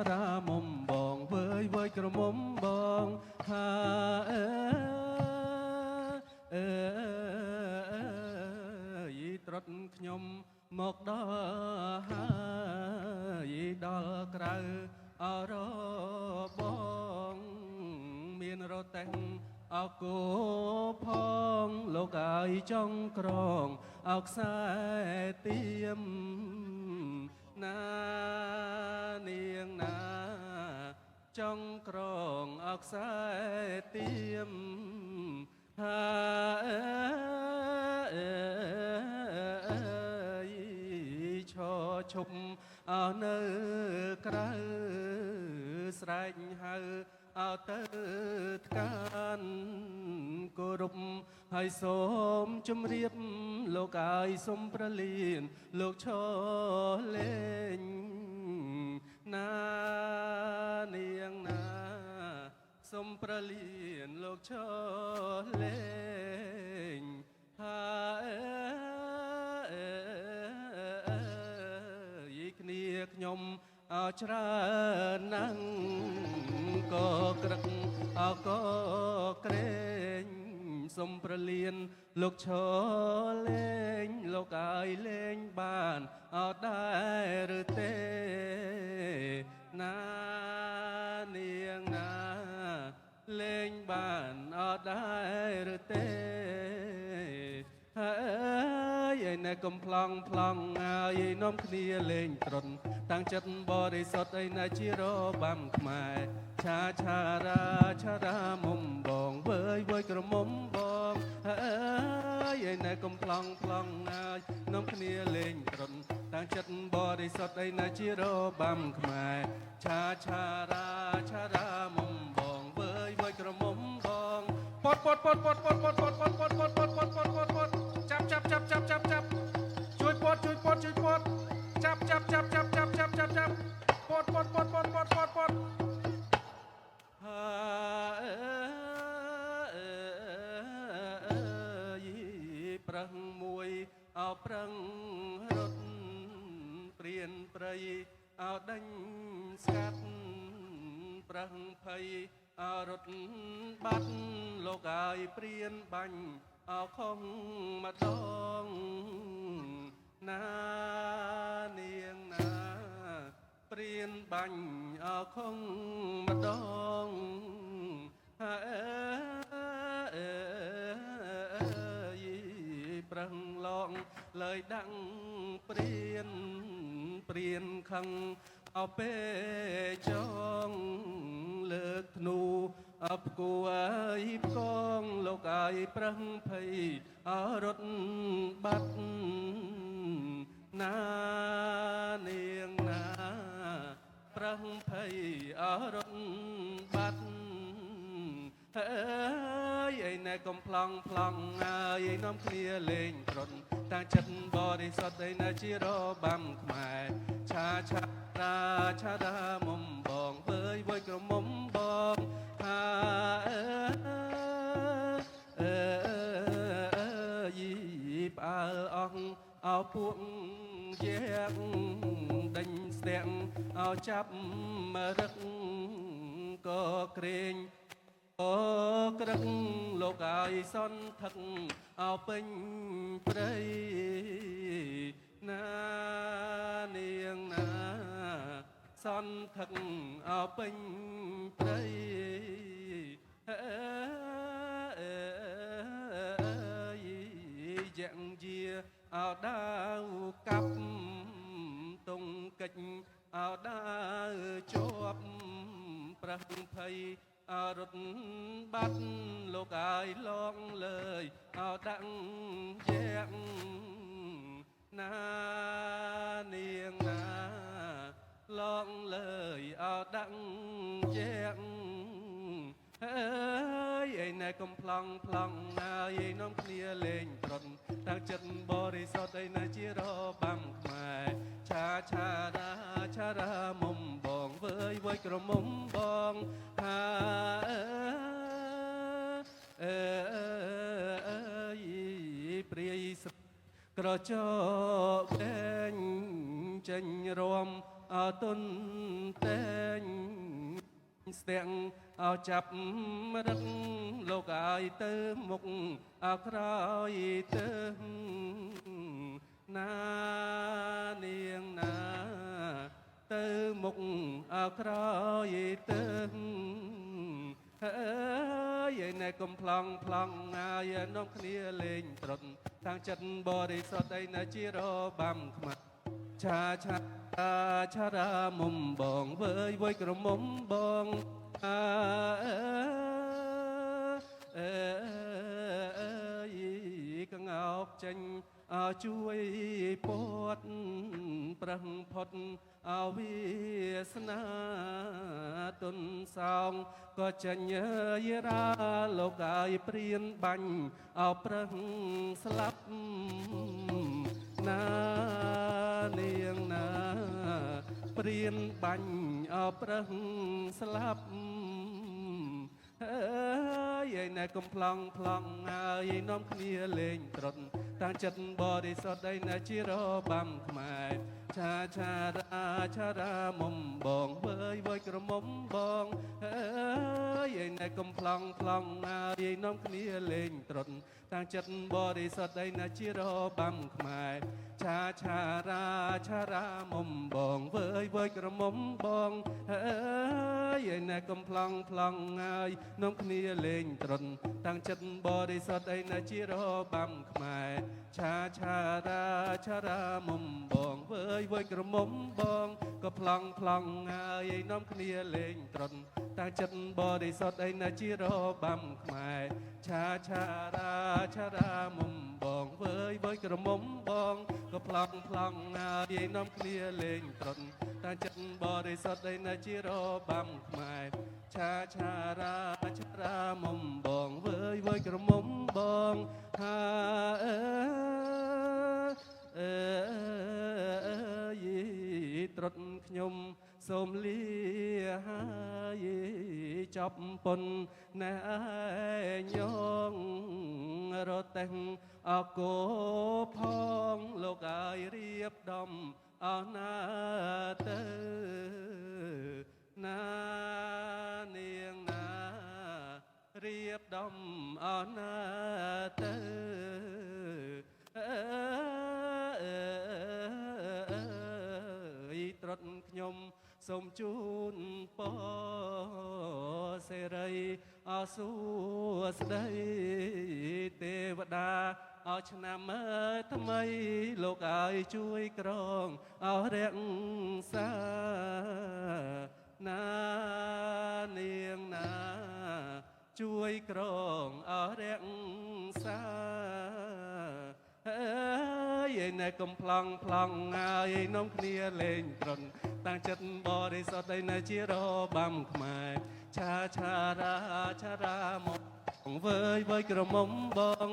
រាមុំបងវើយវើយក្រមុំបងថាយត្រុតខ្ញុំមកដល់ហើយដល់ក្រៅអរបងមានរទេះអោគោផងលោកអើយចង់ក្រងអោខ្សែទៀមណានាងណាចង់ក្រងអោខ្សែទៀមហើយឈរឈប់អោនៅក្រៅស្រែកហៅអោទៅថ្កានគោរពហើយសូមជម្រាបលោកអើយសូមប្រលៀនលោកឈរលេងណានាងណាសូមប្រលៀនលោកឈរលេងហើយគ្នាខ្ញុំអោច្រើនណាស់ក៏ក្រឹកអោក៏ក្រែងសុំប្រលៀនលោកឈរលេងលោកអើយលេងបានអត់ដែរឬទេណានាងណាលេងបានអត់ដែរឬទេហើយឯណែកំប្លង់ប្លង់ហើយនាំគ្នាលេងត្រុនតាំងចិត្តបរិសុទ្ធឯណែជារបាំខ្មែរឆាឆារាមុំបងវើយវើយក្រមុំបងហើយឯណែកំប្លង់ប្លង់ហើយនាំគ្នាលេងត្រុនតាំងចិត្តបរិសុទ្ធឯណែជារបាំខ្មែរឆារាមុំបងវើយវើយក្រមុំបងពតចាប់ជួយពតជួយពតចាប់ពតហើយប្រឹងមួយអោប្រឹងរត់ព្រានព្រៃអោដេញស្កាត់ប្រឹងភ័យអរត់បាត់លោកអើយព្រានបាញ់អោខំម្ដងណានាងណាព្រានបាញ់អោខំម្ដងប្រឹងឡងលើយដាក់ព្រានខឹងអោពេចងលើកធ្នូអបគួយផ្គងលោកអើយប្រឹងភ័យអរត់បាត់ណានាងណាប្រឹងភ័យអរត់បាត់ហើយឯណែកំប្លង់ប្លង់ហើយនាំគ្នាលេងត្រុនតាំងចិត្តបរិសុទ្ធឯណែជារបាំខ្មែរឆារាមុំបងវើយវើយក្រមុំបងផ្អើលអស់អោពួកជាកដេញស្ទាក់អោចាប់រឹកក៏ក្រែងអូក្រឹកលោកអើយសន្ធឹកអោពេញព្រៃណានាងណាសន្ធឹកអោពេញព្រៃយ៉ាងជាអោដាវកាប់តុងកិច្ចអោដាវជាប់ប្រឹងភ័យអរត់បាត់លោកអើយឡងលើយអោដាក់យ៉ាងណានាងណាឡងលើយអោដាក់យ៉ាងហើយឯណែកំប្លង់ប្លង់ហើយនាំគ្នាលេងត្រុនតាំងចិត្តបរិសុទ្ធឯណែជារបាំខ្មែរឆារាមុំបងវើយវើយក្រមុំបងព្រាយក្រចកែងចេញរំអទុនតែង ស្ទាំងអោចាប់រឹកលោកអាយទៅមុខអោក្រោយទៅណានាងណាទៅមុខអោក្រោយទៅអើយណែកំប្លង់ប្លង់ហើយនាំគ្នាលេងត្រុតតាំងចិត្តបរិសុទ្ធឯណាជារបាំខ្មាស់ឆាឆាឆារាមុំបងវើយវើយក្រមុំបងអើយកងោកចេញជួយពត់ប្រឹងផុតវិស្នាទុនសោងក៏ចេញយរាលោកអាយព្រៀនបាញ់ប្រឹងស្លាប់ណានាងណាព្រៀនបាញ់ប្រឹងស្លាប់អើយណែកំប្លង់ប្លង់ហើយនាំគ្នាលេងត្រុតតាំងចិត្តបរិសុទ្ធឯណាជារបាំខ្មែរឆាឆារាឆារាមុំបងវើយវើយក្រមុំបងអើយណែកំប្លង់ប្លង់ហើយនាំគ្នាលេងត្រុតតាំងចិត្តបរិសុទ្ធឯណាជារបាំខ្មែរឆាឆារាឆារាមុំបងវើយវើយក្រមុំបងអើយណែកំប្លង់ប្លង់ហើយនាំគ្នាលេងត្រុតតាំងចិត្តបរិសុទ្ធឯណាជារបាំខ្មែរឆាឆារាឆារាមុំបងវើយវើយក្រមុំបងក៏ប្លង់ប្លង់ហើយនាំគ្នាលេងត្រុតតាំងចិត្តបរិសុទ្ធឯណាជារបាំខ្មែរឆាឆារាឆារាមុំបងវើយវើយក្រមុំបងក៏ប្លង់ប្លង់ហើយនាំគ្នាលេងត្រុតតាំងចិត្តបរិសុទ្ធឯណាជារបាំខ្មែរឆាឆារាឆារាមុំបងវើយវើយក្រមុំបងហើយត្រុតខ្ញុំសូមលាហើយចប់ពុនណែញងរទេះអកោផងលោកអាយរៀបដំអស់ណាទៅណានាងណារៀបដំអស់ណាទៅត្រុតខ្ញុំសូមជូនពរសេរីសួស្តីទេវតាឆ្នាំថ្មីលោកអាយជួយក្រងរក្សាណានាងណាជួយក្រងរក្សាណែកំប្លង់ប្លង់ហើយនាំគ្នាលេងត្រុតតាំងចិត្តបរិសុទ្ធឯណាជារបាំខ្មែរឆាឆារាឆារាមកវើយវើយក្រមុំបង